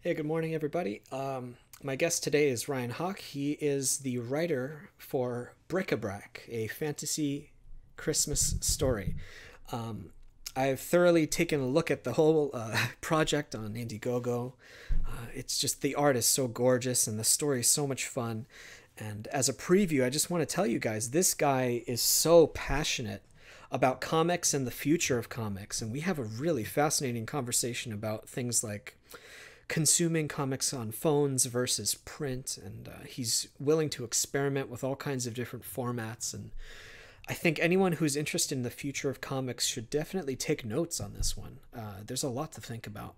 Hey, good morning, everybody. My guest today is Ryan Hawk. He is the writer for BRIC-A-BRAC, a fantasy Christmas story. Um, I've thoroughly taken a look at the whole project on IndieGoGo. It's just the art is so gorgeous and the story is so much fun. And as a preview, I just want to tell you guys this guy is so passionate about comics and the future of comics. And we have a really fascinating conversation about things like consuming comics on phones versus print, and he's willing to experiment with all kinds of different formats. And I think anyone who's interested in the future of comics should definitely take notes on this one. There's a lot to think about.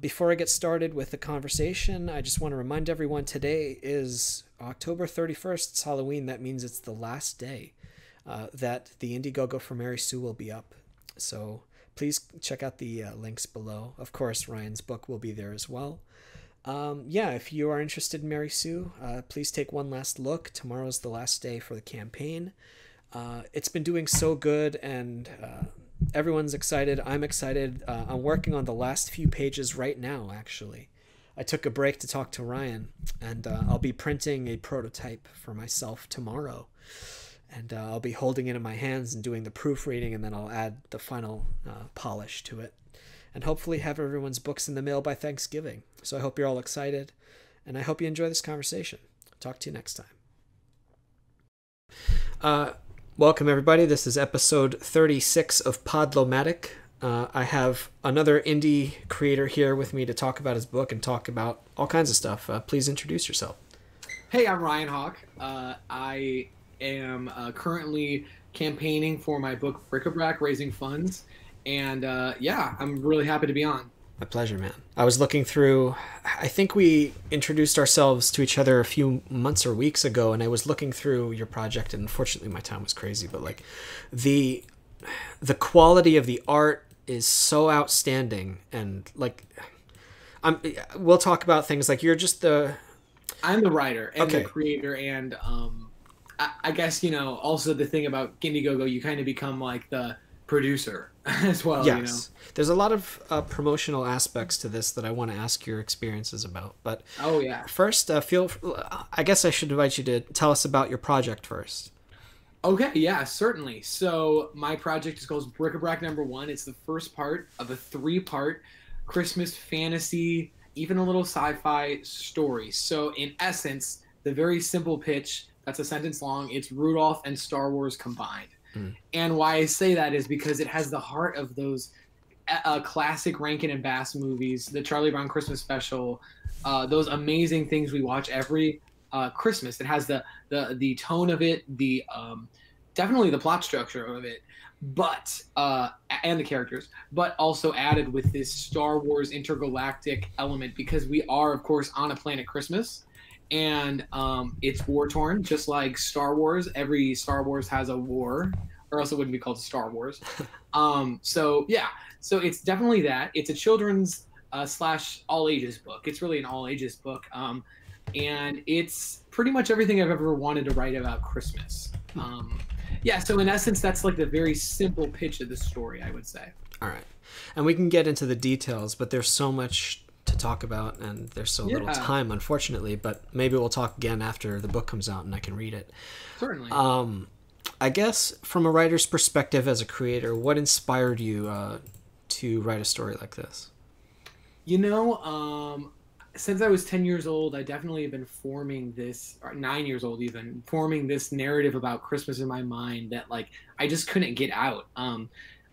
Before I get started with the conversation, I just want to remind everyone today is October 31st. It's Halloween. That means it's the last day that the Indiegogo for Mary Sue will be up. So please check out the links below. Of course, Ryan's book will be there as well. Yeah, if you are interested in Mary Sue, please take one last look. Tomorrow's the last day for the campaign. It's been doing so good, and everyone's excited. I'm excited. I'm working on the last few pages right now, actually. I took a break to talk to Ryan, and I'll be printing a prototype for myself tomorrow. And I'll be holding it in my hands and doing the proofreading, and then I'll add the final polish to it. And hopefully have everyone's books in the mail by Thanksgiving. So I hope you're all excited, and I hope you enjoy this conversation. Talk to you next time. Welcome, everybody. This is episode 36 of Podlomatic. I have another indie creator here with me to talk about his book and talk about all kinds of stuff. Please introduce yourself. Hey, I'm Ryan Hawk. I am currently campaigning for my book BRIC-A-BRAC, raising funds, and yeah, I'm really happy to be on. My pleasure, man. I was looking through, I think we introduced ourselves to each other a few months or weeks ago, and I was looking through your project, and unfortunately my time was crazy, but like the quality of the art is so outstanding, and like we'll talk about things like I'm the writer and okay. the creator, and I guess, also the thing about IndieGoGo, you kind of become like the producer as well. Yes. There's a lot of promotional aspects to this that I want to ask your experiences about. But oh yeah. First, I guess I should invite you to tell us about your project first. Okay, yeah, certainly. So my project is called BRIC-A-BRAC #1. It's the first part of a 3-part Christmas fantasy, even a little sci-fi story. So in essence, the very simple pitch, that's a sentence long, it's Rudolph and Star Wars combined. And why I say that is because it has the heart of those classic Rankin and Bass movies, the Charlie Brown Christmas special, those amazing things we watch every Christmas. It has the tone of it, the definitely the plot structure of it, but and the characters, but also added with this Star Wars intergalactic element, because we are, of course, on a planet Christmas. And it's war-torn, just like Star Wars. Every Star Wars has a war, or else it wouldn't be called Star Wars. So yeah, so it's definitely that. It's a children's slash all-ages book. It's really an all-ages book. And it's pretty much everything I've ever wanted to write about Christmas. Yeah, so in essence, that's like the very simple pitch of the story, I would say. All right. And we can get into the details, but there's so much to talk about, and there's so little time, unfortunately, but maybe we'll talk again after the book comes out and I can read it. Certainly. I guess from a writer's perspective, as a creator, what inspired you to write a story like this? Since I was 10 years old, I definitely have been forming this, or 9 years old even, forming this narrative about Christmas in my mind that, like, I just couldn't get out.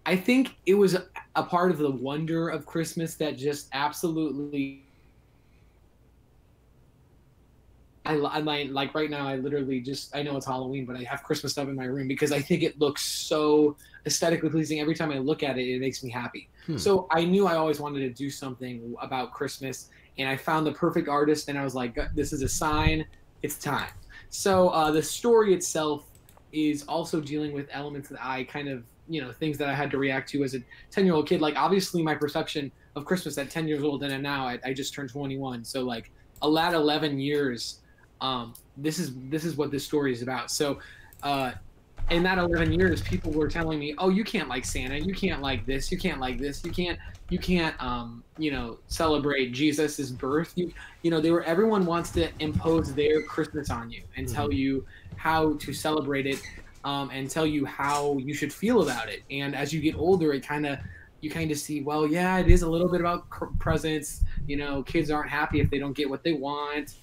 I think it was a part of the wonder of Christmas that just absolutely, I like right now, I literally just, I know it's Halloween, but I have Christmas stuff in my room because I think it looks so aesthetically pleasing. Every time I look at it, it makes me happy. So I knew I always wanted to do something about Christmas, and I found the perfect artist, and I was like, this is a sign, it's time. So the story itself is also dealing with elements that I kind of, things that I had to react to as a 10-year-old kid. Like, obviously my perception of Christmas at 10 years old, and now I just turned 21. So like a lad 11 years, this is what this story is about. So in that 11 years, people were telling me, "Oh, you can't like Santa. You can't like this. You can't like this. You can't, you know, celebrate Jesus's birth." You know, everyone wants to impose their Christmas on you and tell you how to celebrate it, and tell you how you should feel about it. And as you get older, you kind of see, well, yeah, it is a little bit about presents. You know, kids aren't happy if they don't get what they want.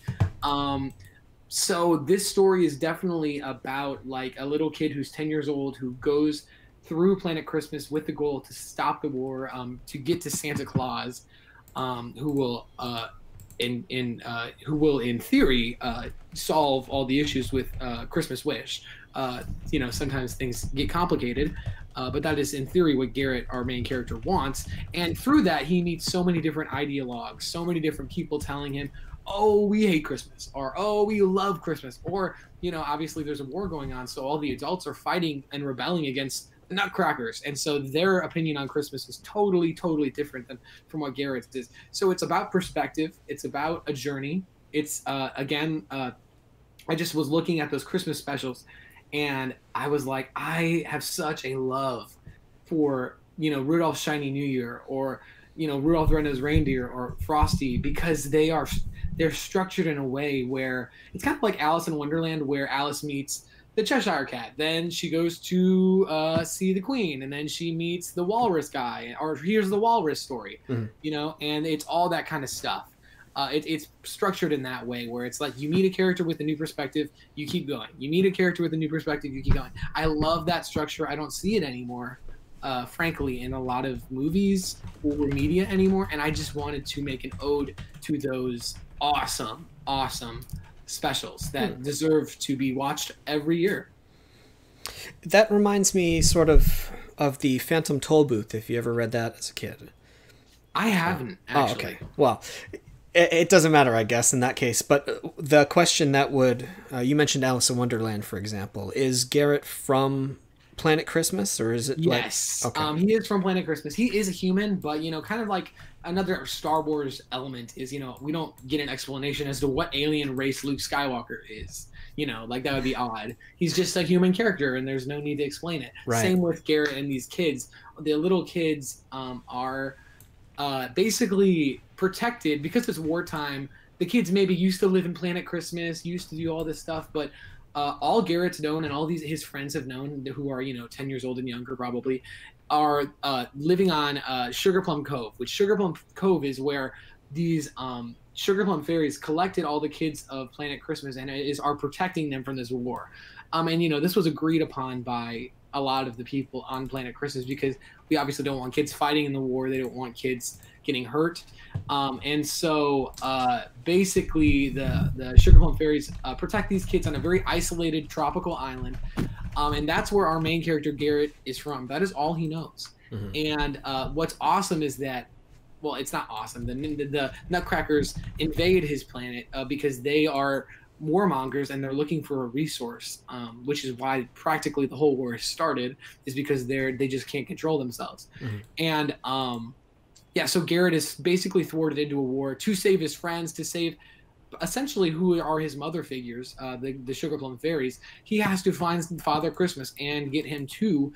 So this story is definitely about like a little kid who's 10 years old who goes through Planet Christmas with the goal to stop the war, to get to Santa Claus, who will in theory solve all the issues with Christmas Wish. You know, sometimes things get complicated, but that is in theory what Garrett, our main character, wants. And through that, he meets so many different ideologues, so many different people telling him, "Oh, we hate Christmas," or "Oh, we love Christmas," or, you know, obviously there's a war going on, so all the adults are fighting and rebelling against the Nutcrackers, and so their opinion on Christmas is totally, totally different than from what Garrett's is. So it's about perspective. It's about a journey. It's I just was looking at those Christmas specials, and I was like, I have such a love for, you know, Rudolph's Shiny New Year, or, you know, Rudolph the Red-Nosed Reindeer, or Frosty, because they're structured in a way where it's kind of like Alice in Wonderland, where Alice meets the Cheshire Cat, then she goes to see the Queen, and then she meets the Walrus guy, or here's the Walrus story, you know, and it's all that kind of stuff. It's structured in that way where it's like you meet a character with a new perspective, you keep going. You meet a character with a new perspective, you keep going. I love that structure. I don't see it anymore, frankly, in a lot of movies or media anymore, and I just wanted to make an ode to those awesome specials that deserve to be watched every year. That reminds me sort of the Phantom Tollbooth, if you ever read that as a kid. I haven't, actually. Oh, okay. Well, it doesn't matter, I guess, in that case. But the question that would... you mentioned Alice in Wonderland, for example. Is Garrett from Planet Christmas, or is it yes, like... Okay. He is from Planet Christmas. He is a human, but, you know, kind of like another Star Wars element is, you know, we don't get an explanation as to what alien race Luke Skywalker is. You know, like, that would be odd. He's just a human character, and there's no need to explain it. Right. Same with Garrett and these kids. The little kids are basically protected because it's wartime. The kids maybe used to live in Planet Christmas, used to do all this stuff, but all Garrett's known and all his friends have known, who are, you know, 10 years old and younger probably, are living on Sugar Plum Cove, which Sugar Plum Cove is where these Sugar Plum fairies collected all the kids of Planet Christmas and are protecting them from this war. And, you know, this was agreed upon by a lot of the people on Planet Christmas because we obviously don't want kids fighting in the war. They don't want kids getting hurt. And so basically the Sugar Plum fairies protect these kids on a very isolated tropical island. And that's where our main character Garrett is from. That is all he knows. And what's awesome is that, well, it's not awesome. The Nutcrackers invade his planet because they are warmongers and they're looking for a resource, which is why practically the whole war started, is because they just can't control themselves. And yeah, so Garrett is basically thwarted into a war to save his friends, to save essentially who are his mother figures, the Sugar Plum fairies. He has to find Father Christmas and get him to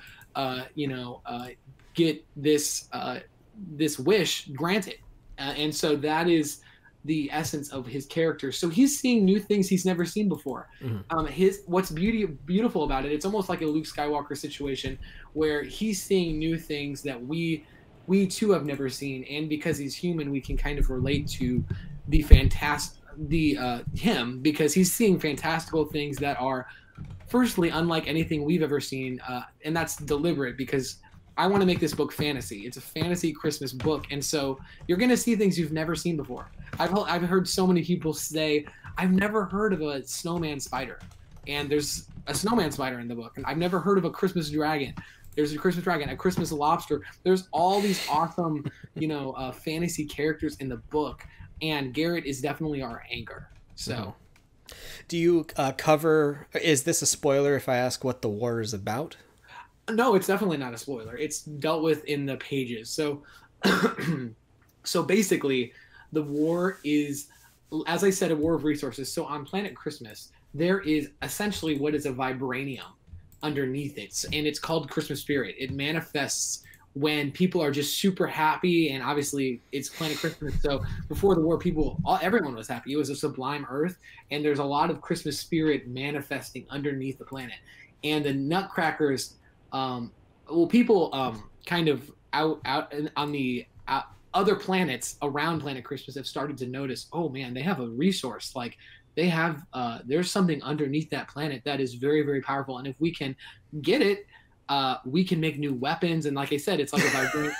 get this wish granted. And so that is the essence of his character. So he's seeing new things he's never seen before. What's beautiful about it, it's almost like a Luke Skywalker situation where he's seeing new things that we too have never seen, and because he's human, we can kind of relate to him, because he's seeing fantastical things that are firstly unlike anything we've ever seen, and that's deliberate because I want to make this book fantasy. It's a fantasy Christmas book, and so you're going to see things you've never seen before. I've heard so many people say, I've never heard of a snowman spider, and there's a snowman spider in the book, and I've never heard of a Christmas dragon. There's a Christmas dragon, a Christmas lobster. There's all these awesome, fantasy characters in the book, and Garrett is definitely our anchor. So, do you cover? Is this a spoiler if I ask what the war is about? No, it's definitely not a spoiler. It's dealt with in the pages. So, so basically, the war is, as I said, a war of resources. So on Planet Christmas, there is essentially what is a vibranium underneath it. And it's called Christmas spirit. It manifests when people are just super happy, and obviously it's Planet Christmas. So before the war, everyone was happy. It was a sublime Earth, and there's a lot of Christmas spirit manifesting underneath the planet. And the Nutcrackers, people kind of out on the other planets around Planet Christmas have started to notice, oh man, they have a resource. Like they have, there's something underneath that planet that is very, very powerful. And if we can get it, we can make new weapons. And like I said, it's like a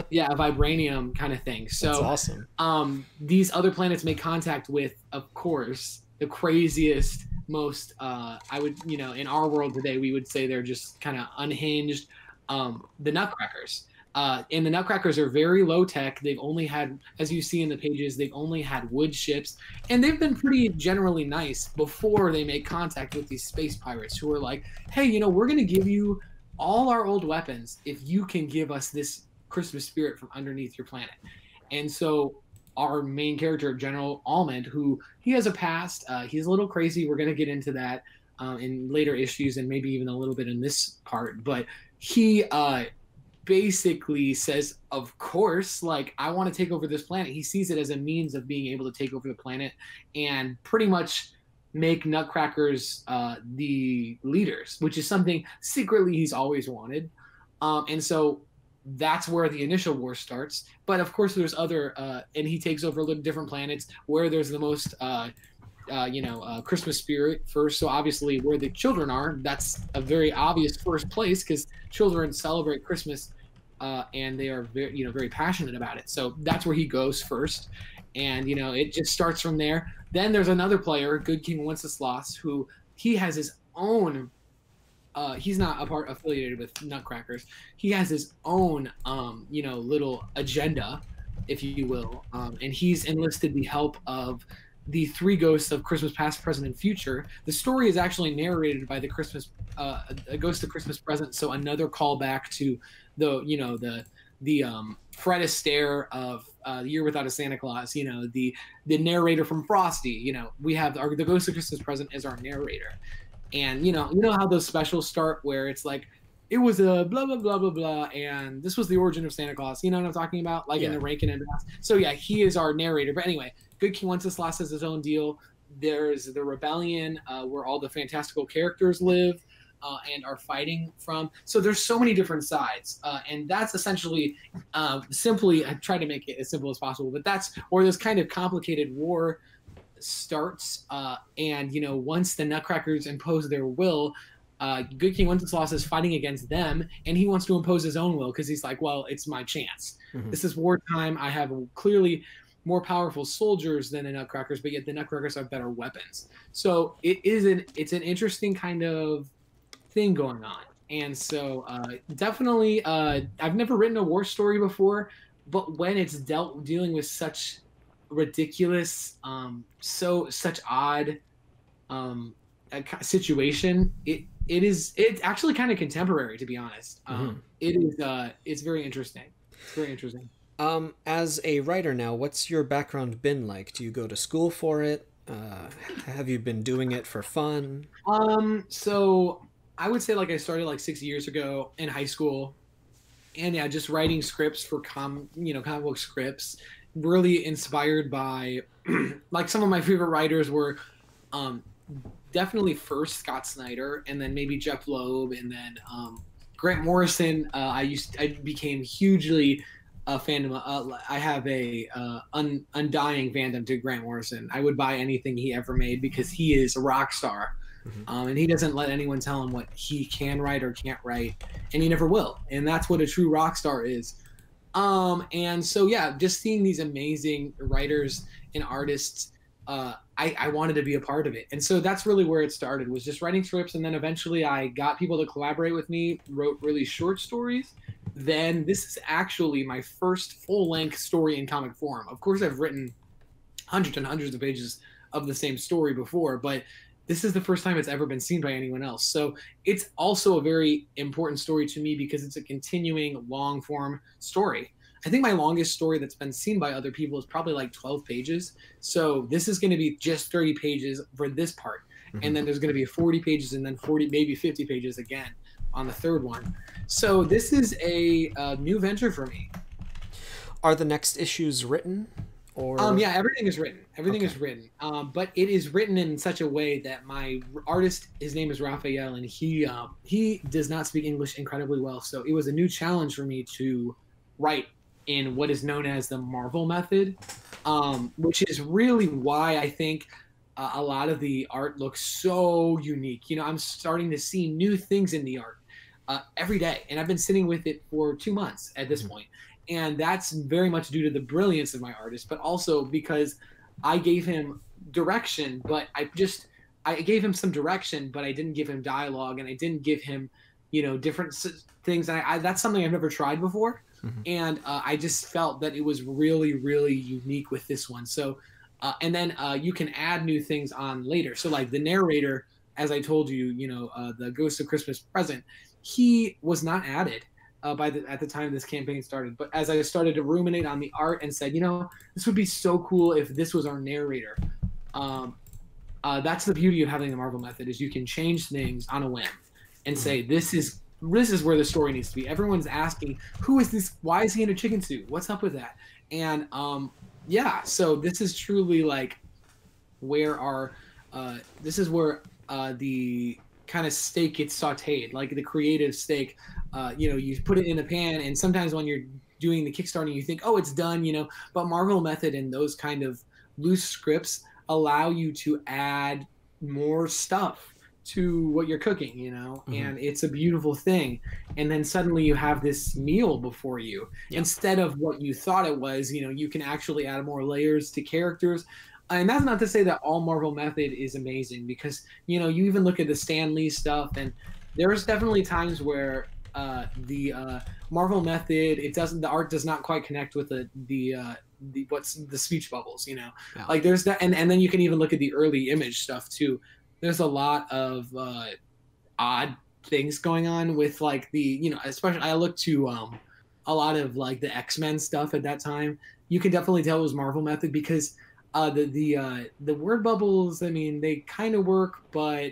vibranium kind of thing. So that's awesome. These other planets make contact with, of course, the craziest, most, in our world today, we would say they're just kind of unhinged, the Nutcrackers. And the Nutcrackers are very low tech. They've only had, as you see in the pages, they've only had wood ships, and they've been pretty generally nice before they make contact with these space pirates who are like, hey, we're going to give you all our old weapons if you can give us this Christmas spirit from underneath your planet. And so our main character, General Almond, who he has a past, he's a little crazy. We're going to get into that in later issues and maybe even a little bit in this part, but he basically says, of course, like, I want to take over this planet. He sees it as a means of being able to take over the planet and pretty much make Nutcrackers the leaders, which is something secretly he's always wanted. And so that's where the initial war starts. But of course there's other, and he takes over little different planets where there's the most Christmas spirit first. So obviously where the children are, that's a very obvious first place because children celebrate Christmas and they are very, very passionate about it. So that's where he goes first. And, it just starts from there. Then there's another player, Good King Wenceslas, who he has his own, he's not affiliated with Nutcrackers. He has his own, little agenda, if you will. And he's enlisted the help of the three ghosts of Christmas past, present, and future. The story is actually narrated by the a Ghost of Christmas Present. So another callback to the Fred Astaire of The Year Without a Santa Claus. The narrator from Frosty. We have the Ghost of Christmas Present as our narrator. And how those specials start where it's like, it was a blah blah blah blah blah, and this was the origin of Santa Claus. You know what I'm talking about? Like in the Rankin and Bass. So yeah, he is our narrator. But anyway, Good King Wenceslas has his own deal. There's the rebellion where all the fantastical characters live and are fighting from. So there's so many different sides, and that's essentially simply. I try to make it as simple as possible, but that's where this kind of complicated war starts. And once the Nutcrackers impose their will, Good King Wenceslas is fighting against them, and he wants to impose his own will because he's like, well, it's my chance. Mm-hmm. This is wartime. I have clearly more powerful soldiers than the Nutcrackers, but yet the Nutcrackers have better weapons. So it's an interesting kind of thing going on. And so definitely, I've never written a war story before, but when it's dealing with such ridiculous, such odd situation, it's actually kind of contemporary, to be honest. It's very interesting. It's very interesting. As a writer now, what's your background been like? Do you go to school for it? Have you been doing it for fun? So I would say I started 6 years ago in high school, and yeah, just writing scripts for comic book scripts, really inspired by some of my favorite writers were definitely first Scott Snyder, and then maybe Jeff Loeb, and then Grant Morrison. I became hugely a fan of. I have a undying fandom to Grant Morrison. I would buy anything he ever made because he is a rock star, and he doesn't let anyone tell him what he can write or can't write, and he never will. And that's what a true rock star is. And so yeah, just seeing these amazing writers and artists. I wanted to be a part of it. And so that's really where it started, was just writing scripts. And then eventually I got people to collaborate with me, wrote really short stories. Then this is actually my first full-length story in comic form. Of course, I've written hundreds and hundreds of pages of the same story before, but this is the first time it's ever been seen by anyone else. So it's also a very important story to me because it's a continuing long-form story. I think my longest story that's been seen by other people is probably 12 pages. So this is going to be just 30 pages for this part. and then there's going to be 40 pages and then 40, maybe 50 pages again on the third one. So this is a new venture for me. Are the next issues written? Or Yeah, everything is written. Everything is written. But it is written in such a way that my artist, his name is Raphael, and he does not speak English incredibly well. So it was a new challenge for me to write in what is known as the Marvel method, which is really why I think a lot of the art looks so unique. You know, I'm starting to see new things in the art every day, and I've been sitting with it for 2 months at this point. And that's very much due to the brilliance of my artist, but also because I gave him direction, but I gave him some direction, but I didn't give him dialogue, and I didn't give him, you know, different things. And that's something I've never tried before. And I just felt that it was really, really unique with this one. So, and then you can add new things on later. So like the narrator, as I told you, you know, the Ghost of Christmas Present, he was not added at the time this campaign started. But as I started to ruminate on the art and said, you know, this would be so cool if this was our narrator. That's the beauty of having the Marvel method, is you can change things on a whim and say, this is where the story needs to be. Everyone's asking, who is this? Why is he in a chicken suit? What's up with that? And yeah, so this is truly like where our this is where the kind of steak gets sauteed, like the creative steak. You know, you put it in a pan, and sometimes when you're doing the Kickstarter, you think, oh, it's done, you know, but Marvel method and those kind of loose scripts allow you to add more stuff to what you're cooking, you know, and it's a beautiful thing. And then suddenly you have this meal before you instead of what you thought it was. You know, you can actually add more layers to characters. And that's not to say that all Marvel method is amazing, because, you know, you even look at the Stan Lee stuff, and there's definitely times where the Marvel method, the art does not quite connect with the speech bubbles, you know. Like there's that, and then you can even look at the early Image stuff too. There's a lot of odd things going on with like the, you know, especially I look to a lot of like the X-Men stuff at that time. You can definitely tell it was Marvel method, because the word bubbles, I mean, they kind of work, but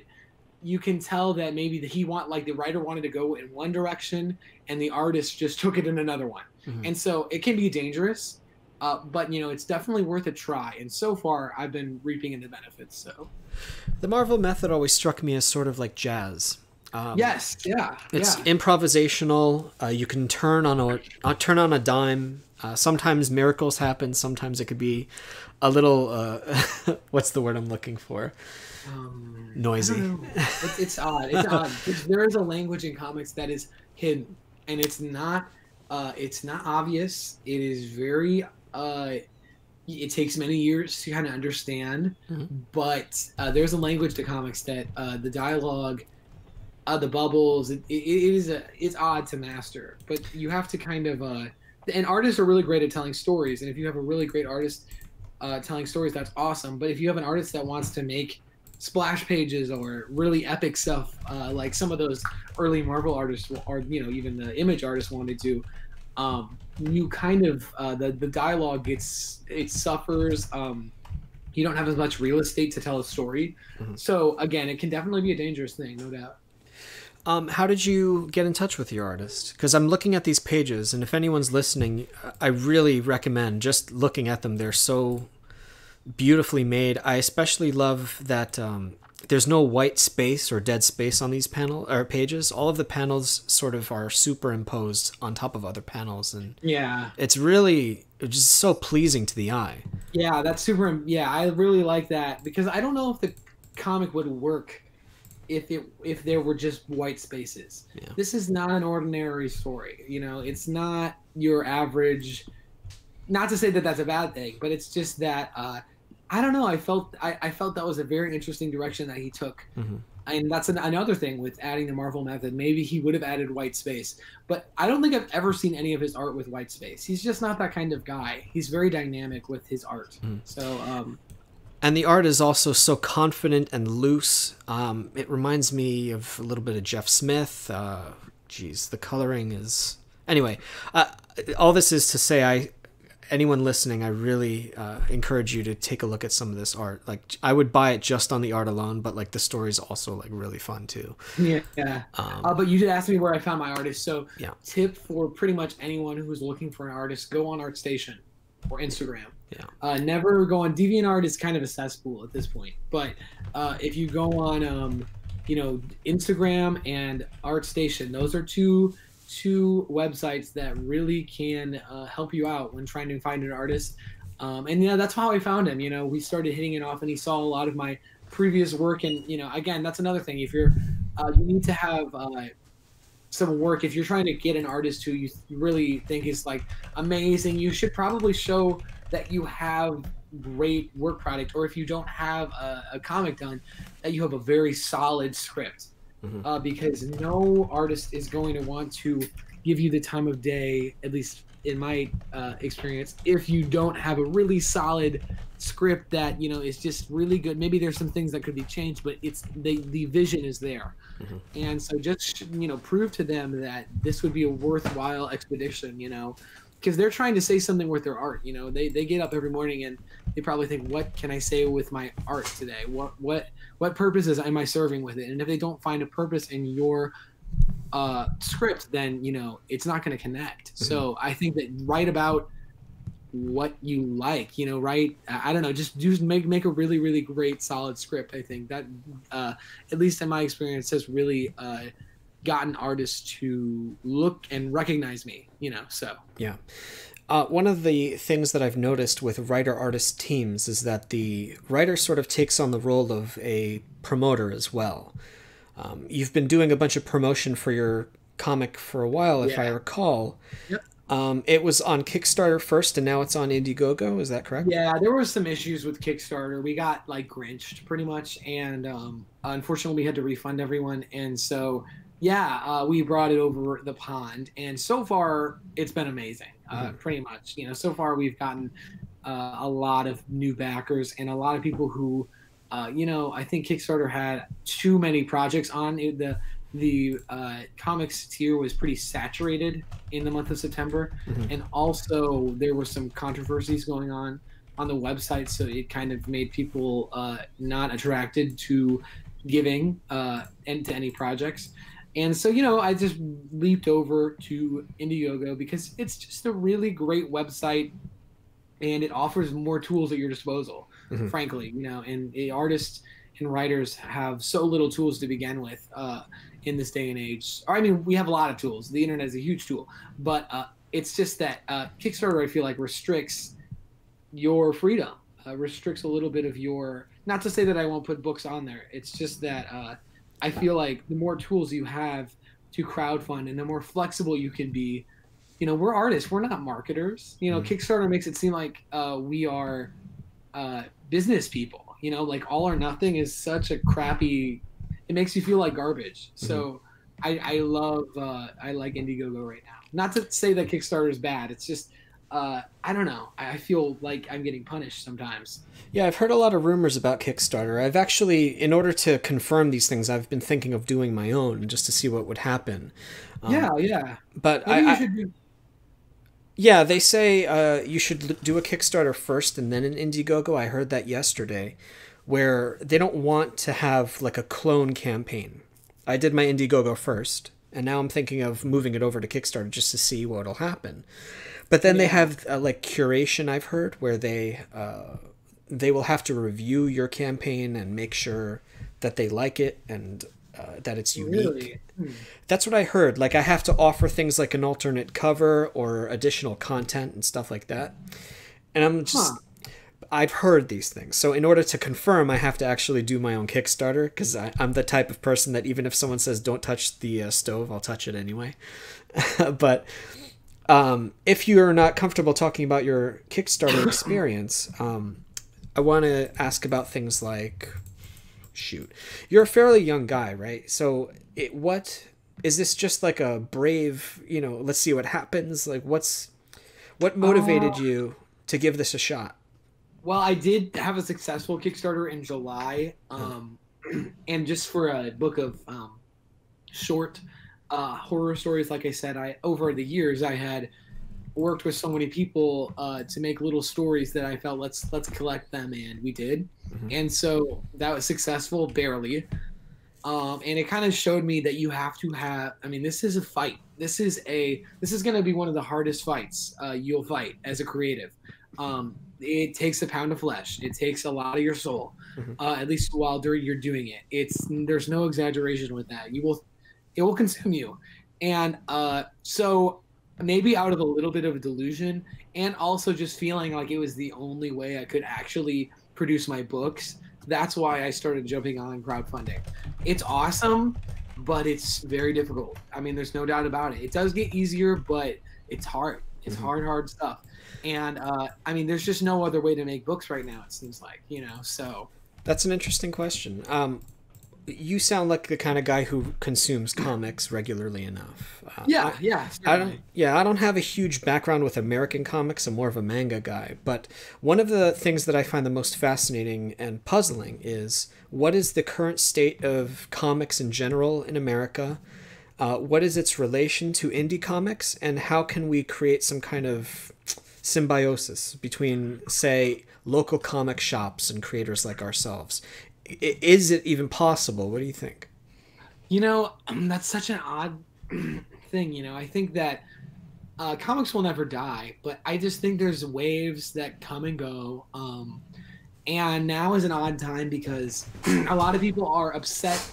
you can tell that maybe the writer wanted to go in one direction and the artist just took it in another one. And so it can be dangerous, but you know, it's definitely worth a try. And so far I've been reaping the benefits. So the Marvel method always struck me as sort of like jazz. Yes. Yeah. It's improvisational. You can turn on a dime. Sometimes miracles happen. Sometimes it could be a little, what's the word I'm looking for? Noisy. It's odd. It's odd. There is a language in comics that is hidden, and it's not obvious. It is very it takes many years to kind of understand, but there's a language to comics that the dialogue, the bubbles, it's odd to master, but you have to kind of and artists are really great at telling stories, and if you have a really great artist telling stories, that's awesome. But if you have an artist that wants to make splash pages or really epic stuff, like some of those early Marvel artists, or you know, even the Image artists wanted to, you kind of the dialogue it suffers. You don't have as much real estate to tell a story. So again, it can definitely be a dangerous thing, no doubt. How did you get in touch with your artist? Because I'm looking at these pages, and if anyone's listening, I really recommend just looking at them. They're so beautifully made. I especially love that there's no white space or dead space on these pages. All of the panels sort of are superimposed on top of other panels, and it's just so pleasing to the eye. Yeah, that's super. Yeah, I really like that, because I don't know if the comic would work if there were just white spaces. This is not an ordinary story, you know. It's not your average. Not to say that that's a bad thing, but it's just that I don't know. I felt that was a very interesting direction that he took, and that's another thing with adding the Marvel method. Maybe he would have added white space, but I don't think I've ever seen any of his art with white space. He's just not that kind of guy. He's very dynamic with his art. So. And the art is also so confident and loose. It reminds me of a little bit of Jeff Smith. The coloring is... Anyway, all this is to say, anyone listening, I really encourage you to take a look at some of this art. Like, I would buy it just on the art alone, but like the story's also like really fun too. Yeah. But you did ask me where I found my artist. So Yeah. tip for pretty much anyone who's looking for an artist, go on ArtStation or Instagram. Yeah. Never go on DeviantArt. Is kind of a cesspool at this point. But if you go on, Instagram and ArtStation, those are two websites that really can help you out when trying to find an artist. And that's how I found him. We started hitting it off, and he saw a lot of my previous work. And again, that's another thing. If you're you need to have some work. If you're trying to get an artist who you really think is like amazing, you should probably show that you have great work product, or if you don't have a comic done, that you have a very solid script. Because no artist is going to want to give you the time of day, at least in my experience, if you don't have a really solid script that is just really good. Maybe there's some things that could be changed, but it's the vision is there. And so just prove to them that this would be a worthwhile expedition, because they're trying to say something with their art. They get up every morning and they probably think, what can I say with my art today? What purposes am I serving with it? And if they don't find a purpose in your script, then it's not going to connect. So I think that write about what you like, write, I don't know, just make a really, really great solid script. I think that at least in my experience has really gotten artists to look and recognize me, so. Yeah. One of the things that I've noticed with writer-artist teams is that the writer sort of takes on the role of a promoter as well. You've been doing a bunch of promotion for your comic for a while, if I recall. Yep. It was on Kickstarter first, and now it's on IndieGoGo. Is that correct? Yeah, there were some issues with Kickstarter. We got like grinched pretty much, and unfortunately we had to refund everyone. And so, we brought it over the pond, and so far it's been amazing. Pretty much, so far we've gotten a lot of new backers and a lot of people who, I think Kickstarter had too many projects on it. The comics tier was pretty saturated in the month of September, and also there were some controversies going on the website, so it kind of made people not attracted to giving and to any projects. And so, I just leaped over to IndieGoGo because it's just a really great website, and it offers more tools at your disposal, frankly, and artists and writers have so little tools to begin with in this day and age. I mean, we have a lot of tools. The internet is a huge tool, but it's just that Kickstarter, I feel like, restricts your freedom, restricts a little bit of your, not to say that I won't put books on there. It's just that I feel like the more tools you have to crowdfund and the more flexible you can be, we're artists, we're not marketers. Kickstarter makes it seem like we are business people, like all or nothing is such a crappy, it makes you feel like garbage. So I like IndieGoGo right now. Not to say that Kickstarter is bad. It's just, I don't know. I feel like I'm getting punished sometimes. Yeah, I've heard a lot of rumors about Kickstarter. I've actually, in order to confirm these things, I've been thinking of doing my own just to see what would happen. Yeah. But Maybe you should do. Yeah, they say you should do a Kickstarter first and then an IndieGoGo. I heard that yesterday, where they don't want to have like a clone campaign. I did my IndieGoGo first, and now I'm thinking of moving it over to Kickstarter just to see what'll happen. But then they have like curation, I've heard, where they will have to review your campaign and make sure that they like it and that it's unique. Really? That's what I heard. Like I have to offer things like an alternate cover or additional content and stuff like that. And I'm just, I've heard these things. So in order to confirm, I have to actually do my own Kickstarter because I'm the type of person that even if someone says don't touch the stove, I'll touch it anyway. But if you're not comfortable talking about your Kickstarter experience, I want to ask about things like, you're a fairly young guy, right? So what is this just like a brave, let's see what happens? Like what motivated you to give this a shot? Well, I did have a successful Kickstarter in July. And just for a book of short horror stories, like I said, over the years I had worked with so many people to make little stories that I felt let's collect them, and we did. And so that was successful, barely. And it kind of showed me that you have to have, I mean, this is a fight. This is going to be one of the hardest fights you'll fight as a creative. It takes a pound of flesh. It takes a lot of your soul, at least while you're doing it. There's no exaggeration with that. It will consume you. And so maybe out of a little bit of a delusion, and also just feeling like it was the only way I could actually produce my books, that's why I started jumping on crowdfunding. It's awesome, but it's very difficult. I mean, there's no doubt about it. It does get easier, but it's hard. It's hard stuff. And I mean, there's just no other way to make books right now, it seems like, so. That's an interesting question. You sound like the kind of guy who consumes comics regularly enough. I don't have a huge background with American comics. I'm more of a manga guy. But one of the things that I find the most fascinating and puzzling is, what is the current state of comics in general in America? What is its relation to indie comics? And how can we create some kind of symbiosis between, say, local comic shops and creators like ourselves? Is it even possible? What do you think? That's such an odd thing. I think that comics will never die, but I just think there's waves that come and go. And now is an odd time because a lot of people are upset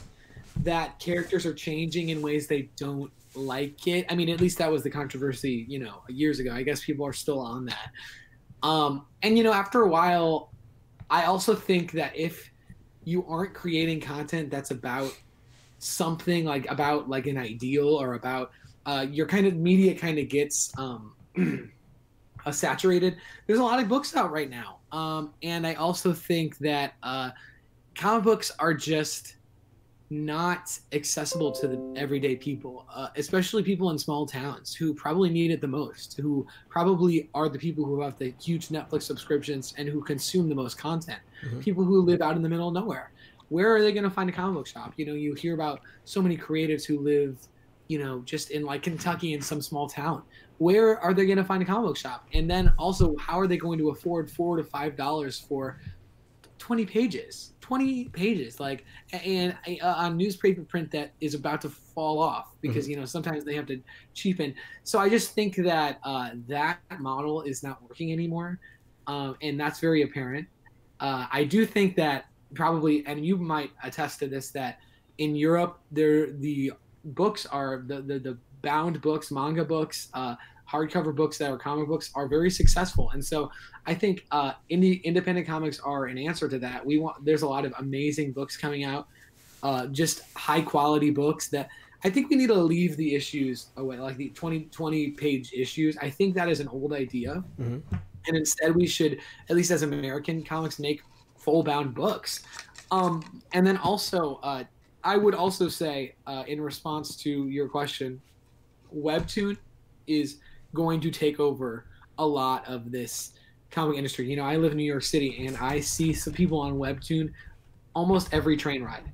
that characters are changing in ways they don't like it. I mean, at least that was the controversy, years ago. I guess people are still on that. And after a while, I also think that if you aren't creating content that's about something about an ideal, or about your kind of media kind of gets saturated. There's a lot of books out right now. And I also think that comic books are just not accessible to the everyday people, especially people in small towns who probably need it the most, who probably are the people who have the huge Netflix subscriptions and who consume the most content. People who live out in the middle of nowhere. Where are they going to find a comic book shop? You hear about so many creatives who live, just in Kentucky in some small town. Where are they going to find a comic book shop? And then also, how are they going to afford $4 to $5 for 20 pages? 20 pages, and a newspaper print that is about to fall off because sometimes they have to cheapen. So I just think that that model is not working anymore, and that's very apparent. I do think that probably, and you might attest to this, that in Europe the books are the bound books, manga books, hardcover books that are comic books are very successful. And so I think independent comics are an answer to that. There's a lot of amazing books coming out, just high quality books that I think we need to leave the issues away, like the 20 page issues. I think that is an old idea. And instead we should, at least as American comics, make full bound books. And then also, I would also say, in response to your question, Webtoon is going to take over a lot of this comic industry. I live in New York City, and I see some people on Webtoon almost every train ride,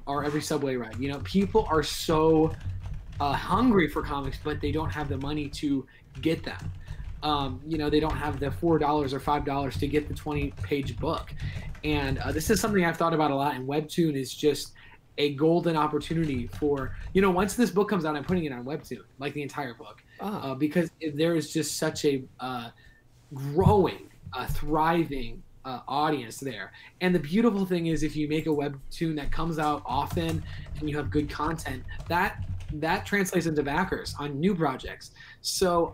or every subway ride. People are so hungry for comics, but they don't have the money to get them. They don't have the $4 or $5 to get the 20-page book. And this is something I've thought about a lot, and Webtoon is just a golden opportunity for, once this book comes out, I'm putting it on Webtoon, like the entire book, because there is just such a growing, thriving audience there. And the beautiful thing is, if you make a Webtoon that comes out often and you have good content, that translates into backers on new projects. So,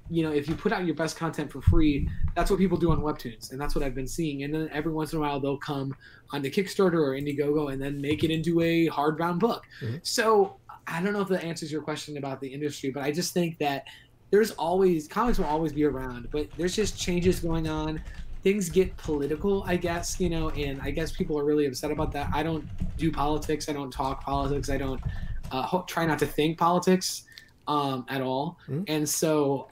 if you put out your best content for free, that's what people do on Webtoons, and that's what I've been seeing. And then every once in a while, they'll come on the Kickstarter or IndieGoGo and then make it into a hardbound book. So I don't know if that answers your question about the industry, but I just think that comics will always be around, but there's just changes going on. Things get political, I guess, and I guess people are really upset about that. I don't do politics. I don't talk politics. I don't try not to think politics at all. And so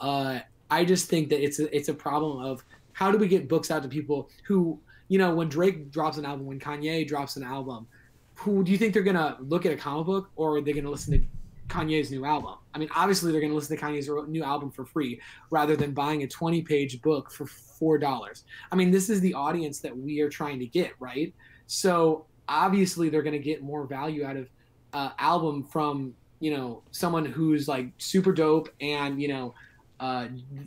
I just think that it's a problem of, how do we get books out to people who, when Drake drops an album, when Kanye drops an album, who do you think they're going to look at a comic book, or are they going to listen to Kanye's new album. I mean, obviously they're going to listen to Kanye's new album for free rather than buying a 20-page book for $4. I mean, this is the audience that we are trying to get, right? So obviously they're going to get more value out of album from, you know, someone who's like super dope and, you know,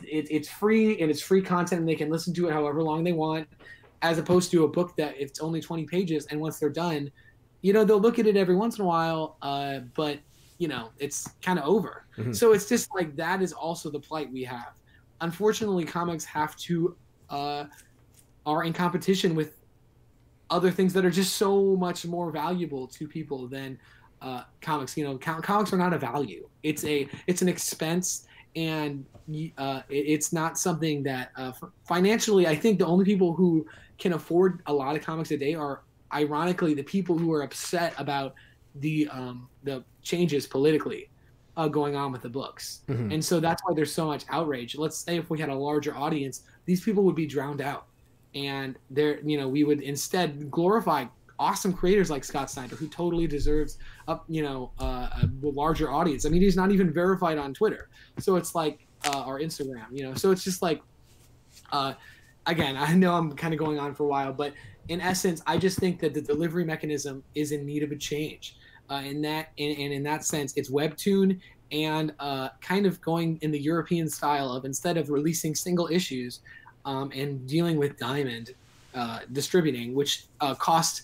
it's free and it's free content and they can listen to it however long they want, as opposed to a book that it's only 20 pages and once they're done, you know, they'll look at it every once in a while, but you know, it's kind of over. Mm-hmm. So it's just like, that is also the plight we have. Unfortunately, comics have to are in competition with other things that are just so much more valuable to people than comics. You know, comics are not a value. It's an expense, and it's not something that financially, I think the only people who can afford a lot of comics a day are ironically the people who are upset about the changes politically going on with the books. Mm-hmm. And so that's why there's so much outrage. Let's say if we had a larger audience, these people would be drowned out, and we would instead glorify awesome creators like Scott Snyder, who totally deserves a larger audience. I mean, he's not even verified on Twitter, so it's like or Instagram, you know. So it's just like, again, I know I'm kind of going on for a while, but in essence, I just think that the delivery mechanism is in need of a change. In that sense, it's webtoon and kind of going in the European style of, instead of releasing single issues and dealing with Diamond distributing, which costs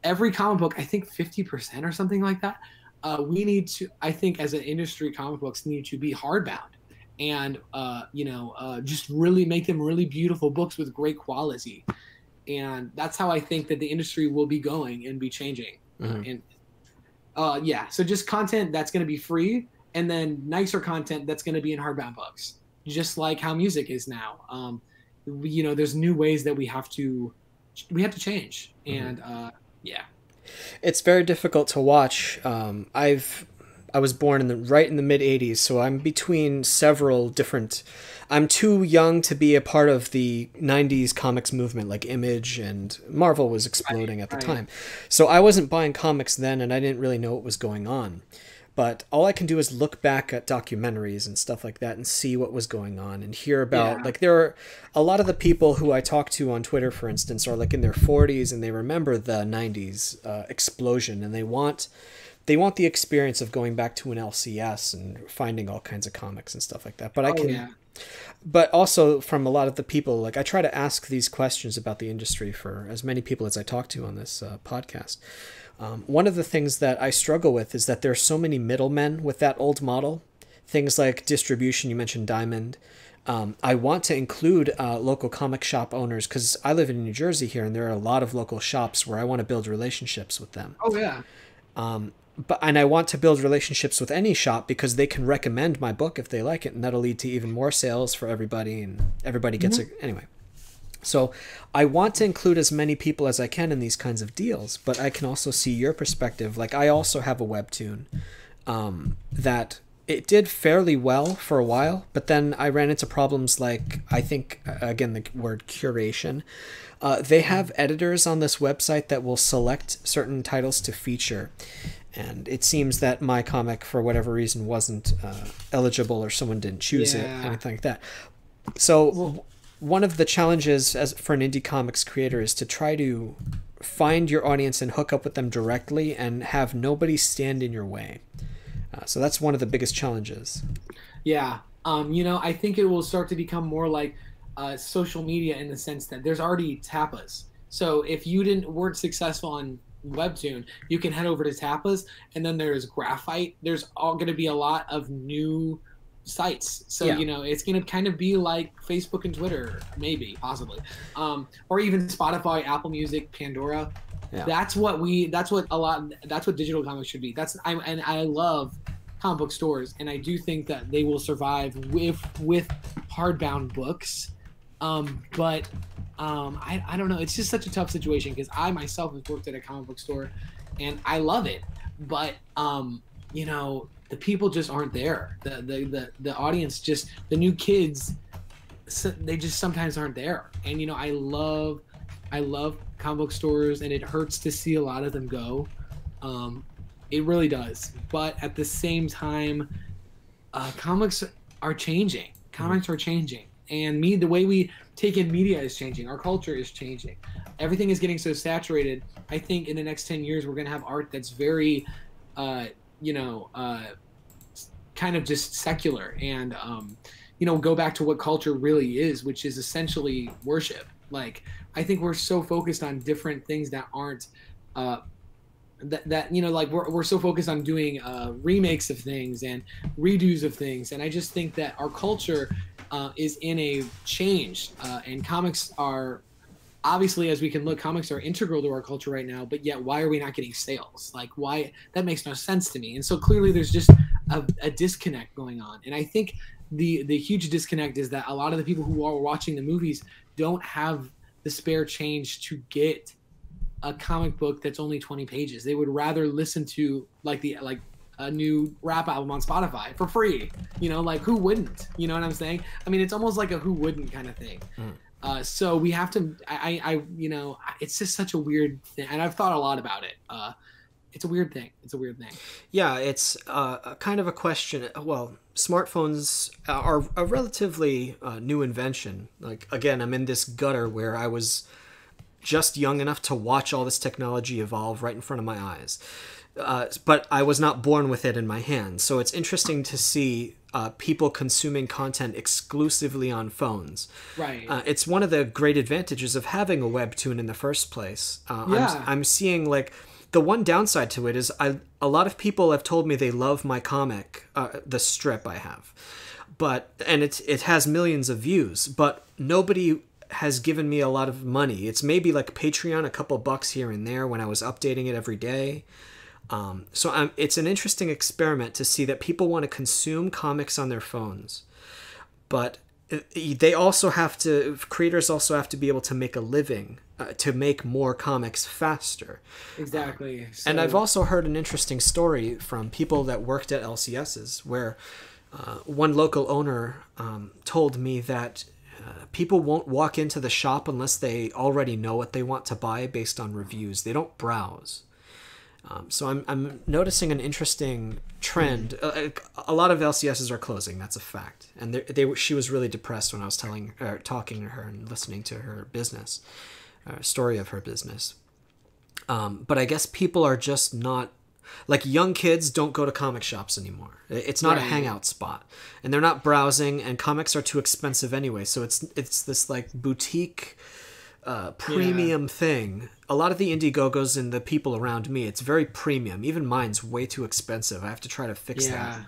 every comic book, I think 50% or something like that. We need to, I think, as an industry, comic books need to be hardbound and just really make them really beautiful books with great quality. And that's how I think that the industry will be going and be changing. Mm-hmm. So just content that's going to be free, and then nicer content that's going to be in hardbound books, just like how music is now. There's new ways that we have to change. Mm-hmm. And it's very difficult to watch. I was born right in the mid 80s, so I'm between several different. I'm too young to be a part of the 90s comics movement, like Image and Marvel was exploding at the time. So I wasn't buying comics then, and I didn't really know what was going on. But all I can do is look back at documentaries and stuff like that and see what was going on and hear about, like, there are a lot of the people who I talk to on Twitter, for instance, are like in their 40s and they remember the 90s explosion, and they want the experience of going back to an LCS and finding all kinds of comics and stuff like that. But but also from a lot of the people, like, I try to ask these questions about the industry for as many people as I talk to on this podcast. One of the things that I struggle with is that there are so many middlemen with that old model. Things like distribution, you mentioned Diamond. I want to include local comic shop owners, because I live in New Jersey here, and there are a lot of local shops where I want to build relationships with them. Oh, yeah. And I want to build relationships with any shop because they can recommend my book if they like it, and that'll lead to even more sales for everybody, and everybody gets it anyway. So I want to include as many people as I can in these kinds of deals, but I can also see your perspective. Like, I also have a webtoon that it did fairly well for a while, but then I ran into problems like, I think, again, the word curation. They have editors on this website that will select certain titles to feature. And it seems that my comic, for whatever reason, wasn't eligible, or someone didn't choose it, anything like that. So one of the challenges for an indie comics creator is to try to find your audience and hook up with them directly and have nobody stand in your way. So that's one of the biggest challenges. Yeah. I think it will start to become more like social media, in the sense that there's already Tapas. So if you weren't successful on webtoon, you can head over to Tapas, and then there's Graphite. There's all going to be a lot of new sites. So it's going to kind of be like Facebook and Twitter, maybe, possibly, or even Spotify, Apple Music, Pandora. That's what digital comics should be. I love comic book stores, and I do think that they will survive with hardbound books. But I don't know. It's just such a tough situation, because I myself have worked at a comic book store, and I love it. But the people just aren't there. The audience, just the new kids, they just sometimes aren't there. And I love comic book stores, and it hurts to see a lot of them go. It really does. But at the same time, comics are changing. Comics are changing, and the way we take in media is changing. Our culture is changing. Everything is getting so saturated. I think in the next 10 years, we're going to have art that's very, you know, kind of just secular, and you know, go back to what culture really is, which is essentially worship. Like, I think we're so focused on different things that aren't that you know, like we're so focused on doing remakes of things and redos of things, and I just think that our culture is in a change, and comics are obviously, as we can look, comics are integral to our culture right now, but yet why are we not getting sales? Like, why? That makes no sense to me. And so clearly there's just a disconnect going on, and I think the huge disconnect is that a lot of the people who are watching the movies don't have the spare change to get a comic book that's only 20 pages. They would rather listen to like a new rap album on Spotify for free. You know, like, who wouldn't? You know what I'm saying? I mean, it's almost like a who wouldn't kind of thing. So we have to, you know, it's just such a weird thing, and I've thought a lot about it. It's a weird thing. It's a weird thing. Yeah, it's kind of a question. Well, smartphones are a relatively new invention. Like, again, I'm in this gutter where I was just young enough to watch all this technology evolve right in front of my eyes. But I was not born with it in my hands. So it's interesting to see people consuming content exclusively on phones. Right. It's one of the great advantages of having a webtoon in the first place. Yeah. I'm seeing, like, the one downside to it is a lot of people have told me they love my comic, the strip I have. And it has millions of views, but nobody has given me a lot of money. It's maybe like Patreon, a couple bucks here and there when I was updating it every day. So it's an interesting experiment to see that people want to consume comics on their phones, but they also have to, creators also have to be able to make a living, to make more comics faster. Exactly. And I've also heard an interesting story from people that worked at LCSs where one local owner told me that people won't walk into the shop unless they already know what they want to buy based on reviews. They don't browse. So I'm noticing an interesting trend. A lot of LCSs are closing. That's a fact. And she was really depressed when I was talking to her and listening to her business, story of her business. But I guess people are just not, like, young kids don't go to comic shops anymore. It's not a hangout spot, and they're not browsing, and comics are too expensive anyway. So it's this like boutique premium thing. A lot of the IndieGoGos and the people around me, it's very premium. Even mine's way too expensive. I have to try to fix that.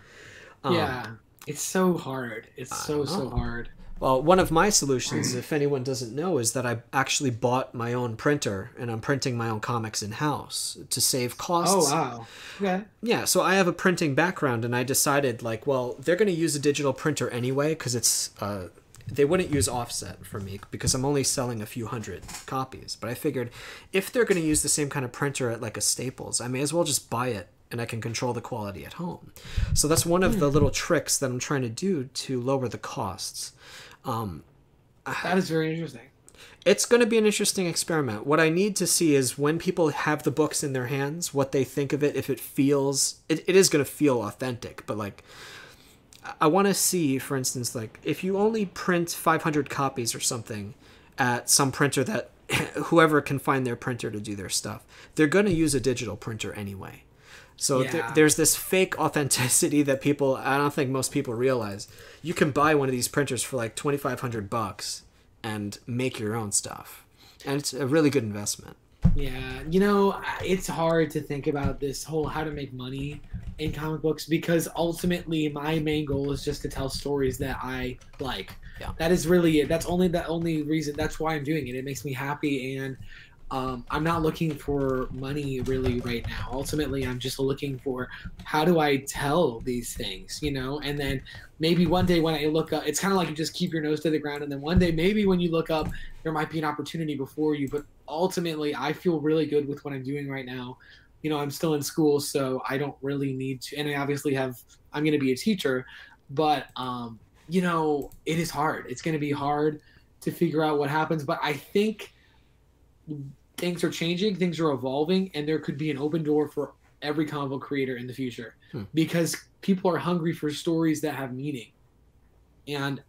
It's so hard. It's so hard. Well, one of my solutions, if anyone doesn't know, is that I actually bought my own printer, and I'm printing my own comics in-house to save costs. Oh, wow. Okay. Yeah, so I have a printing background, and I decided, like, well, they're going to use a digital printer anyway, because it's they wouldn't use offset for me because I'm only selling a few hundred copies. But I figured if they're going to use the same kind of printer at like a Staples, I may as well just buy it, and I can control the quality at home. So that's one of the little tricks that I'm trying to do to lower the costs. That is very interesting. It's going to be an interesting experiment. What I need to see is when people have the books in their hands, what they think of it, if it feels... It is going to feel authentic, but like... I want to see, for instance, like, if you only print 500 copies or something at some printer that whoever can find their printer to do their stuff, they're going to use a digital printer anyway. So there's this fake authenticity that people, I don't think most people realize. You can buy one of these printers for like $2,500 and make your own stuff. And it's a really good investment. Yeah, you know, it's hard to think about this whole how to make money in comic books because ultimately my main goal is just to tell stories that I like. Yeah. That is really it. That's the only reason. That's why I'm doing it. It makes me happy, and I'm not looking for money really right now. Ultimately, I'm just looking for how do I tell these things, you know? And then maybe one day when I look up, it's kind of like you just keep your nose to the ground, and then one day maybe when you look up, there might be an opportunity before you. But ultimately, I feel really good with what I'm doing right now. You know, I'm still in school, so I don't really need to. And I obviously I'm going to be a teacher, but you know, it is hard. It's going to be hard to figure out what happens. But I think things are changing, things are evolving, and there could be an open door for every comic book creator in the future, because people are hungry for stories that have meaning and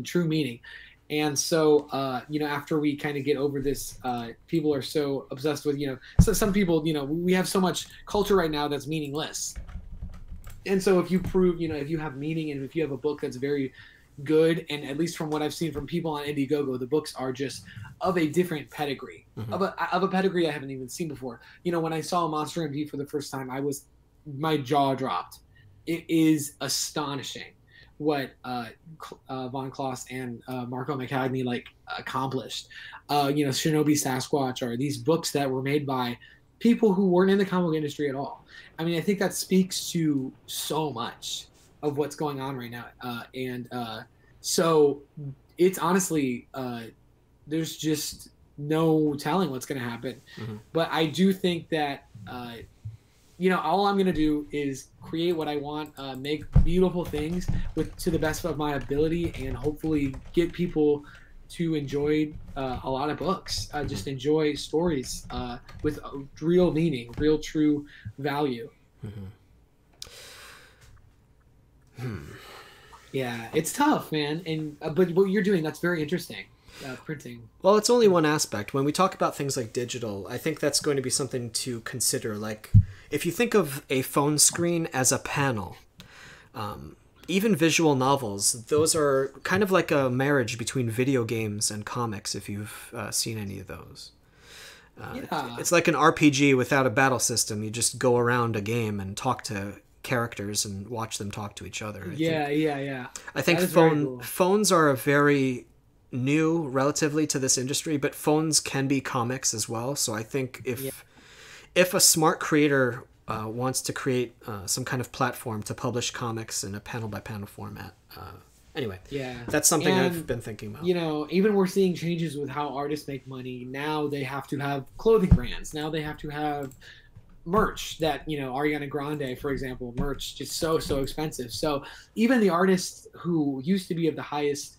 true meaning. And so, after we kind of get over this, people are so obsessed with, so some people, we have so much culture right now that's meaningless. And so if you prove, if you have meaning and if you have a book that's very good, and at least from what I've seen from people on IndieGoGo, the books are just of a different pedigree, of a pedigree I haven't even seen before. When I saw Monster MP for the first time, my jaw dropped. It is astonishing what Von Kloss and Marco McCagney accomplished. Shinobi Sasquatch are these books that were made by people who weren't in the comic book industry at all. I mean, I think that speaks to so much of what's going on right now. So it's honestly, there's just no telling what's going to happen. But I do think that, all I'm going to do is create what I want, make beautiful things to the best of my ability, and hopefully get people to enjoy a lot of books, just enjoy stories with real meaning, real true value. Yeah, it's tough, man. And but what you're doing, that's very interesting. Printing. Well, it's only one aspect. When we talk about things like digital, I think that's going to be something to consider. Like, if you think of a phone screen as a panel, even visual novels, those are kind of like a marriage between video games and comics, if you've seen any of those. It's like an RPG without a battle system. You just go around a game and talk to characters and watch them talk to each other. I think phones are a very new relatively to this industry, but phones can be comics as well. So I think if a smart creator wants to create some kind of platform to publish comics in a panel by panel format, that's something I've been thinking about. Even we're seeing changes with how artists make money. Now they have to have clothing brands. Now they have to have merch that, Ariana Grande, for example, merch just so expensive. So even the artists who used to be of the highest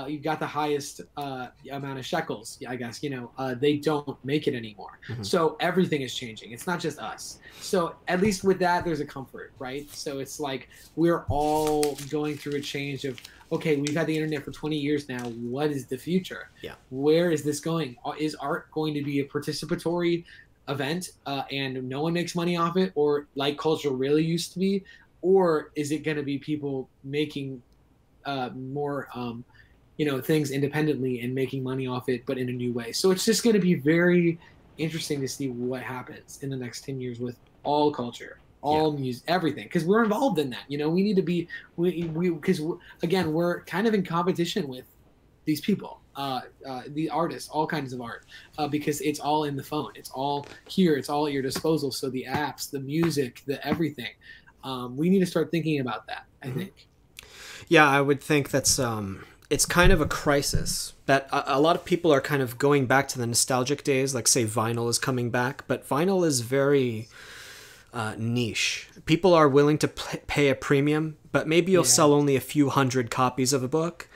you got the highest amount of shekels, I guess, they don't make it anymore. So everything is changing. It's not just us. So at least with that, there's a comfort, right? So it's like we're all going through a change of, okay, we've had the internet for 20 years now. What is the future? Where is this going? Is art going to be a participatory event and no one makes money off it, or like culture really used to be? Or is it going to be people making more things independently and making money off it, but in a new way? So it's just going to be very interesting to see what happens in the next 10 years with all culture, all music, everything, because we're involved in that. We need to be, because again, we're kind of in competition with these people, the artists, all kinds of art, because it's all in the phone. It's all here. It's all at your disposal. So the apps, the music, the everything, we need to start thinking about that, I think. Yeah, I would think that's it's kind of a crisis that a lot of people are kind of going back to the nostalgic days, like say vinyl is coming back, but vinyl is very niche. People are willing to pay a premium, but maybe you'll sell only a few hundred copies of a book,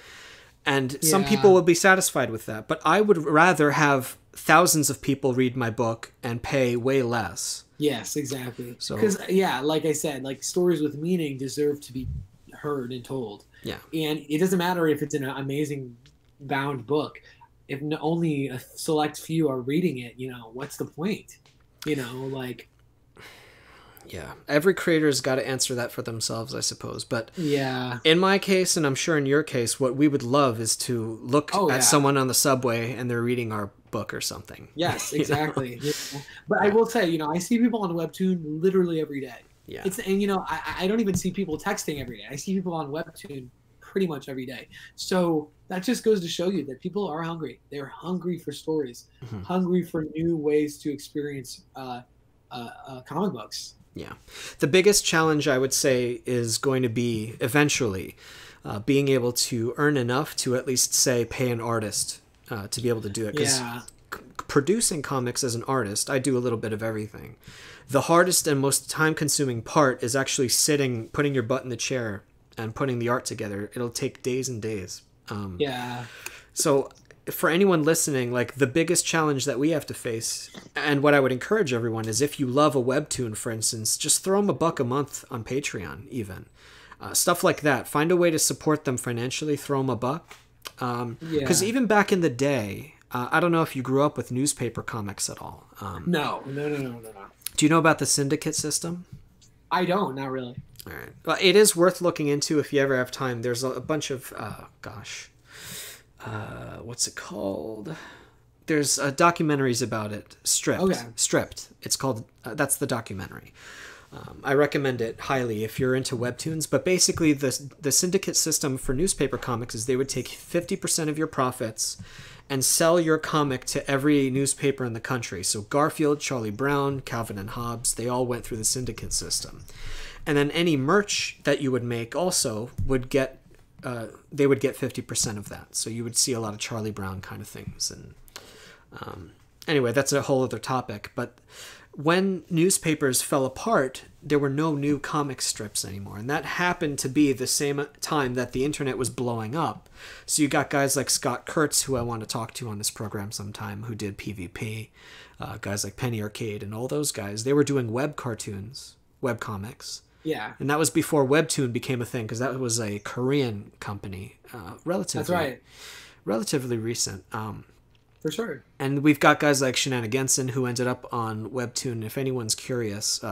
and some people will be satisfied with that. But I would rather have thousands of people read my book and pay way less. Yes, exactly. Because like I said, like stories with meaning deserve to be heard and told. And it doesn't matter if it's an amazing bound book. If only a select few are reading it, what's the point? Every creator's got to answer that for themselves, I suppose. But in my case, and I'm sure in your case, what we would love is to look at someone on the subway and they're reading our book or something. Yes, exactly. But I will say, I see people on Webtoon literally every day. I don't even see people texting every day. I see people on Webtoon pretty much every day. So that just goes to show you that people are hungry. They're hungry for stories, hungry for new ways to experience comic books. The biggest challenge, I would say, is going to be eventually being able to earn enough to at least, say, pay an artist to be able to do it. Because producing comics as an artist, I do a little bit of everything. The hardest and most time-consuming part is actually sitting, putting your butt in the chair, and putting the art together. It'll take days and days. So for anyone listening, like the biggest challenge that we have to face, and what I would encourage everyone is, if you love a webtoon, for instance, just throw them $1 a month on Patreon, even stuff like that. Find a way to support them financially. Throw them $1. Because even back in the day, I don't know if you grew up with newspaper comics at all. No. Do you know about the syndicate system? I don't, not really. All right. Well, it is worth looking into if you ever have time. There's a bunch of, what's it called? There's documentaries about it. Stripped. Okay. Stripped. It's called, that's the documentary. I recommend it highly if you're into webtoons. But basically, the syndicate system for newspaper comics is they would take 50% of your profits and sell your comic to every newspaper in the country. So Garfield, Charlie Brown, Calvin and Hobbes, they all went through the syndicate system. And then any merch that you would make also would get, they would get 50% of that. So you would see a lot of Charlie Brown kind of things. And anyway, that's a whole other topic. But when newspapers fell apart, there were no new comic strips anymore. And that happened to be the same time that the internet was blowing up. So you got guys like Scott Kurtz, who I want to talk to on this program sometime, who did PvP, guys like Penny Arcade and all those guys. They were doing web cartoons, web comics. Yeah. And that was before Webtoon became a thing, because that was a Korean company, relatively. That's right. Relatively recent. For sure. And we've got guys like Shenaniganson, who ended up on Webtoon. If anyone's curious,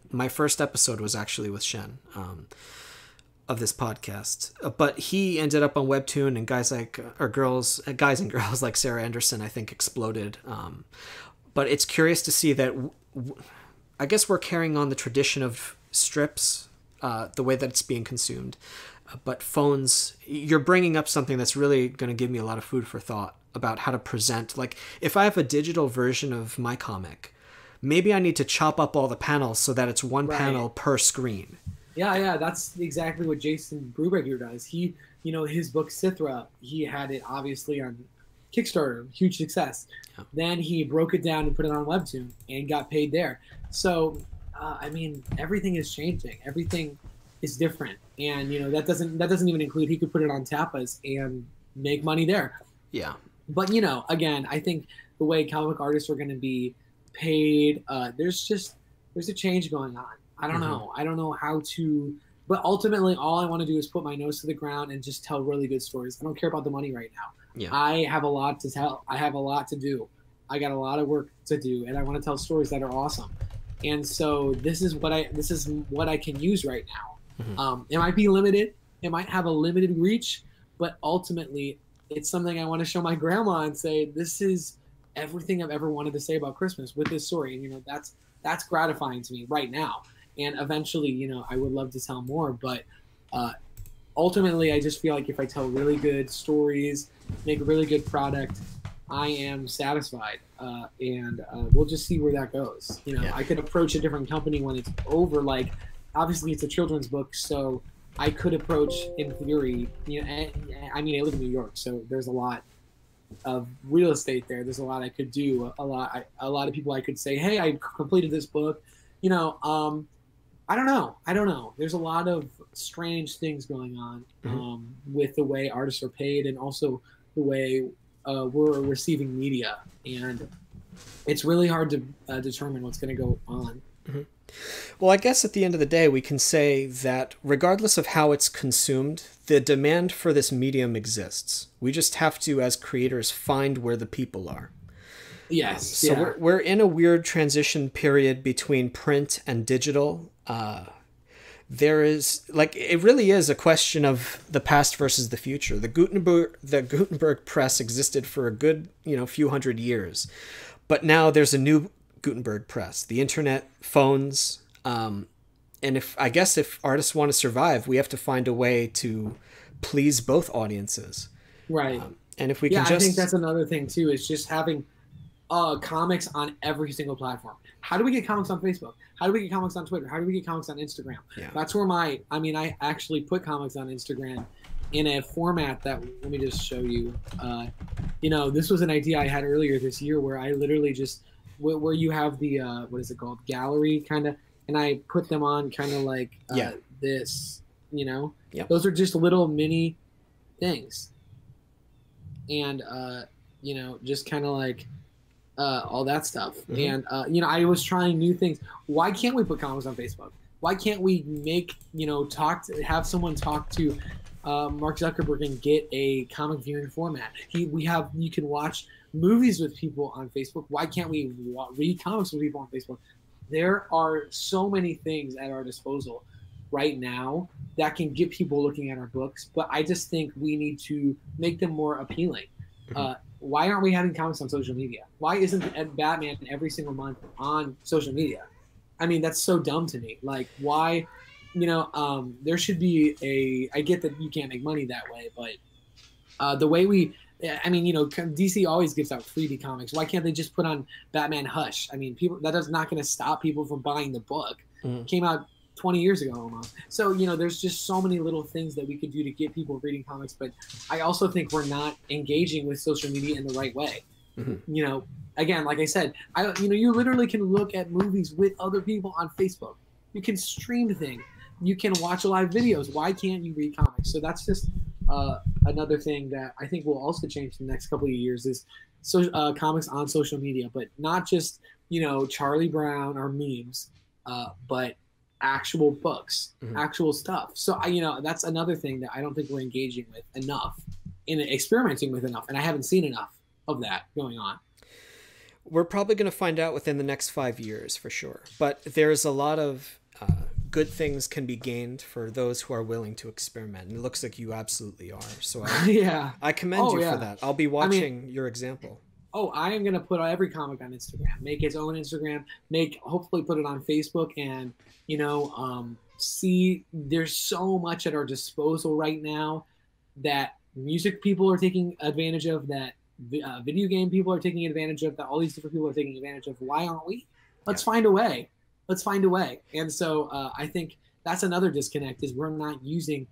my first episode was actually with Shen of this podcast. But he ended up on Webtoon, and guys like, or girls, guys and girls like Sarah Anderson, I think, exploded. But it's curious to see that, I guess we're carrying on the tradition of strips, the way that it's being consumed. But phones, you're bringing up something that's really going to give me a lot of food for thought about how to present. Like, if I have a digital version of my comic, maybe I need to chop up all the panels so that it's one panel per screen. Yeah, that's exactly what Jason Brubaker does. He, his book Sithra, he had it obviously on Kickstarter, huge success. Yeah. Then he broke it down and put it on Webtoon and got paid there. So, everything is changing. Everything is different, and that doesn't even include, he could put it on Tapas and make money there. Yeah. But again, I think the way comic artists are going to be paid, there's a change going on. I don't know. I don't know how to, but ultimately all I want to do is put my nose to the ground and just tell really good stories. I don't care about the money right now. Yeah. I have a lot to tell. I have a lot to do. I got a lot of work to do, and I want to tell stories that are awesome. And so this is what I can use right now. It might be limited. It might have a limited reach, but ultimately it's something I want to show my grandma and say, this is everything I've ever wanted to say about Christmas with this story. And, that's gratifying to me right now. And eventually, I would love to tell more, but ultimately I just feel like if I tell really good stories, make a really good product, I am satisfied. And we'll just see where that goes. I could approach a different company when it's over. Like, obviously it's a children's book, so I could approach, in theory, I live in New York, so there's a lot of real estate there. There's a lot I could do. A lot of people I could say, hey, I completed this book. I don't know. There's a lot of strange things going on with the way artists are paid, and also the way we're receiving media. And it's really hard to determine what's going to go on. Well, I guess at the end of the day, we can say that regardless of how it's consumed, the demand for this medium exists. We just have to, as creators, find where the people are. Yes. So we're in a weird transition period between print and digital. There is, it really is a question of the past versus the future. The Gutenberg press existed for a good, few hundred years. But now there's a new Gutenberg press, the internet, phones, and if artists want to survive, we have to find a way to please both audiences, right? And if we can I think that's another thing too, is just having comics on every single platform. How do we get comics on Facebook? How do we get comics on Twitter? How do we get comics on Instagram? Yeah. That's where I actually put comics on Instagram in a format that, let me just show you. This was an idea I had earlier this year where I literally just, where you have the what is it called, gallery kind of, and I put them on kind of like this, Those are just little mini things, and you know, just kind of like all that stuff. Mm-hmm. And you know, I was trying new things. Why can't we put comics on Facebook? Why can't we make, you know, have someone talk to Mark Zuckerberg and get a comic viewing format? You can watch movies with people on Facebook. Why can't we read comics with people on Facebook? There are so many things at our disposal right now that can get people looking at our books, but I just think we need to make them more appealing. Why aren't we having comics on social media? Why isn't Batman every single month on social media? I mean, that's so dumb to me. Like, why, you know, there should be I get that you can't make money that way, but the way I mean, you know, DC always gives out freebie comics. Why can't they just put on Batman Hush? I mean, that is not going to stop people from buying the book. It came out 20 years ago almost. So, you know, there's just so many little things that we could do to get people reading comics. But I also think we're not engaging with social media in the right way. You know, again, like I said, you know, you literally can look at movies with other people on Facebook. You can stream things. You can watch live videos. Why can't you read comics? So that's just another thing that I think will also change in the next couple of years is comics on social media, but not just, you know, Charlie Brown or memes, but actual books, actual stuff. So you know, that's another thing that I don't think we're engaging with enough, in experimenting with enough, and I haven't seen enough of that going on. We're probably going to find out within the next 5 years for sure, but there's a lot of good things can be gained for those who are willing to experiment, and it looks like you absolutely are. So I commend you for that. I'll be watching your example. Oh, I am going to put every comic on Instagram, make its own Instagram, hopefully put it on Facebook, and, you know, see, there's so much at our disposal right now that music people are taking advantage of, that video game people are taking advantage of, that all these different people are taking advantage of. Why aren't we? Let's find a way. Let's find a way. And so I think that's another disconnect, is we're not using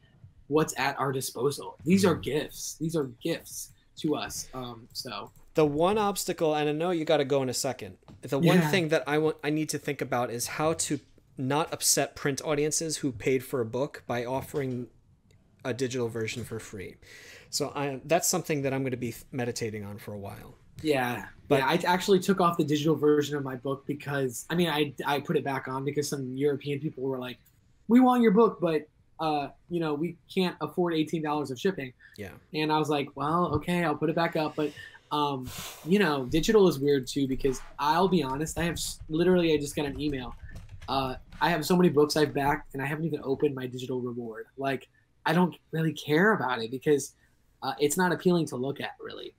what's at our disposal. These are gifts. These are gifts to us. So the one obstacle, and I know you got to go in a second, the one thing that I need to think about is how to not upset print audiences who paid for a book by offering a digital version for free. So that's something that I'm going to be meditating on for a while. Yeah, but I actually took off the digital version of my book because, I mean, I put it back on because some European people were like, we want your book, but you know, we can't afford $18 of shipping. Yeah. And I was like, well, okay, I'll put it back up. But you know, digital is weird too, because I'll be honest, I just got an email. I have so many books I've backed, and I haven't even opened my digital reward. Like, I don't really care about it because it's not appealing to look at, really,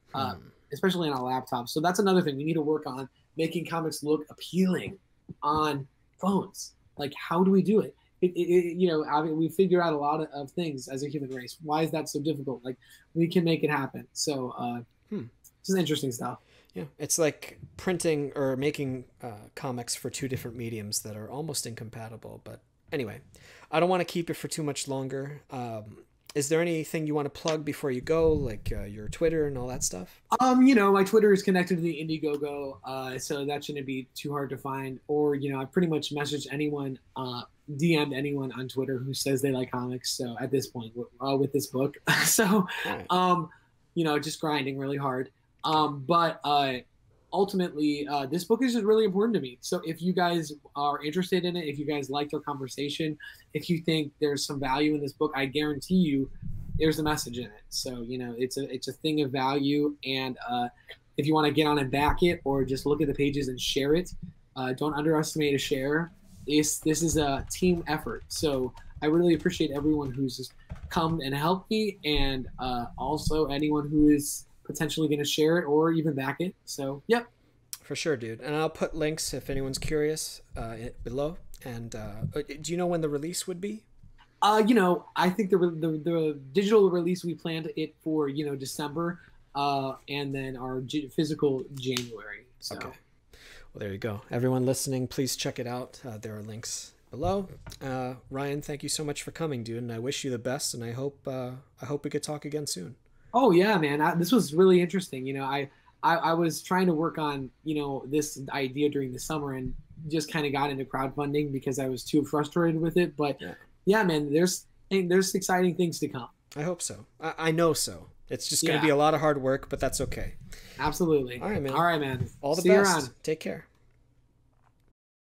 especially on a laptop. So that's another thing we need to work on, making comics look appealing on phones. Like, how do we do it? You know, I mean, we figure out a lot of things as a human race. Why is that so difficult? Like, we can make it happen. So this is interesting stuff. Yeah, it's like printing or making comics for two different mediums that are almost incompatible. But anyway, I don't want to keep it for too much longer. Is there anything you want to plug before you go, like your Twitter and all that stuff? You know, my Twitter is connected to the IndieGoGo, so that shouldn't be too hard to find. Or, you know, I pretty much messaged anyone, DM'd anyone on Twitter who says they like comics. So at this point, with this book, so you know, just grinding really hard. But ultimately, this book is just really important to me. So if you guys are interested in it, if you guys liked our conversation, if you think there's some value in this book, I guarantee you there's a message in it. So, you know, it's a thing of value. And if you want to get on and back it, or just look at the pages and share it, don't underestimate a share. This is a team effort. So I really appreciate everyone who's just come and helped me, and also anyone who is potentially going to share it or even back it. So, yep. For sure, dude. And I'll put links if anyone's curious below. And do you know when the release would be? You know, I think the digital release, we planned it for, you know, December, and then our physical January. So. Okay. Well, there you go. Everyone listening, please check it out. There are links below. Ryan, thank you so much for coming, dude. And I wish you the best. And I hope we could talk again soon. Oh yeah, man. This was really interesting. You know, I was trying to work on, you know, this idea during the summer, and just kind of got into crowdfunding because I was too frustrated with it. But yeah, man, there's exciting things to come. I hope so. I know so. It's just going to be a lot of hard work, but that's okay. Absolutely. All right, man. All right, man. All the See you best. around. Take care.